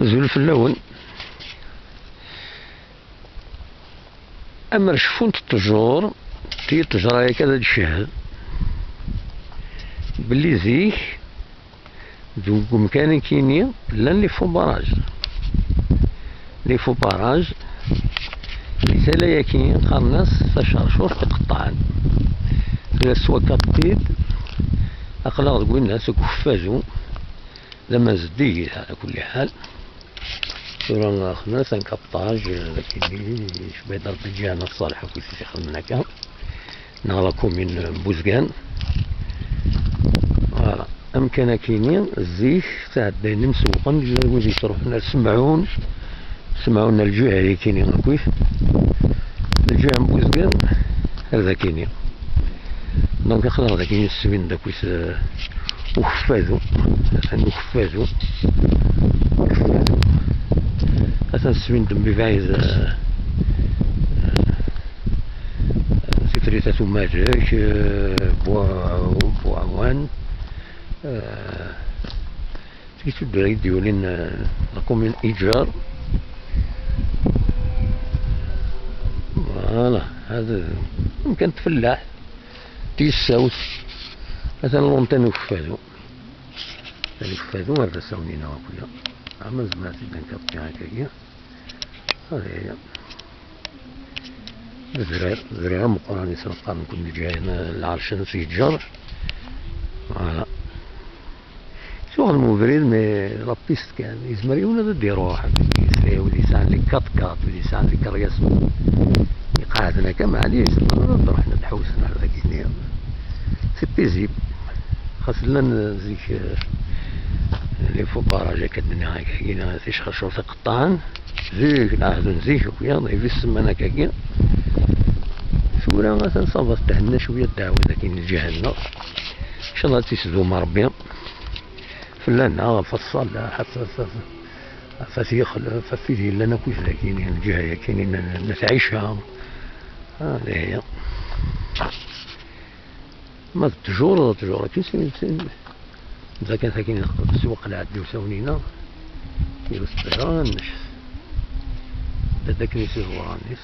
زول في اللون أما شفونت التجور تي التجرة كذا تشهد بلي زيك ذوك مكان كيني لان لي فو باراج مثال ياكين خرناس تشرشور تقطعن لا سوا كطيب أقلاغ تقول الناس كفازو لما زدي على كل حال سورة خناس انكبطاج لكن شبه ضرب الجهة الصالحة كيف خلنا كا نغلقو من بوزقان فوالا أمكن كيني الزيف تعدي نمسوقا ولي تروحنا سمعونا الجهة اللي كيني كيف الجهة بوزقان هذا كيني دونك خلاص هذا كيني السوين دا كويس وخفازو أسان السوين دم بفايز سفريتة ماجك بوعوان تيسو دريد ديولين نقوم من إيجار فوالا هذا يمكن تفلاح تيساوس مثلا لونتين وفادو مرة ساونينا وكلها عمل زماتي بنكبتي هكايا هذا هي زرير مقراني سنقارن كل جايين العرشن في الجر فوالا شغل مبرد مي لابيست كان يزمريونا ضد يروح يسري ودي سان لي كات ودي سان لي كرياس يقعدنا كما عليه نروح نتحوسنا على ذاك النيام سي بيزيب خاصنا زيك لي فقراء جا كدنا هكاكينا تيش خشور تقطعن زيك نعهدو نزيك ويا ضيف السمانة كاكيا سورة مثلا صافا تهنا شوية الدعوة ذاكين الجهنة إن شاء الله تيسدو مربي فلانا فصل حتى فسيخل فسيدي لنا كيف ذاكين الجهة كاينين نتعيشها هذه هي ما التجورة كيسين إذا كان ثاكين السوق العدي وساونينا يرو السبيران ذاك نيسي الورانيس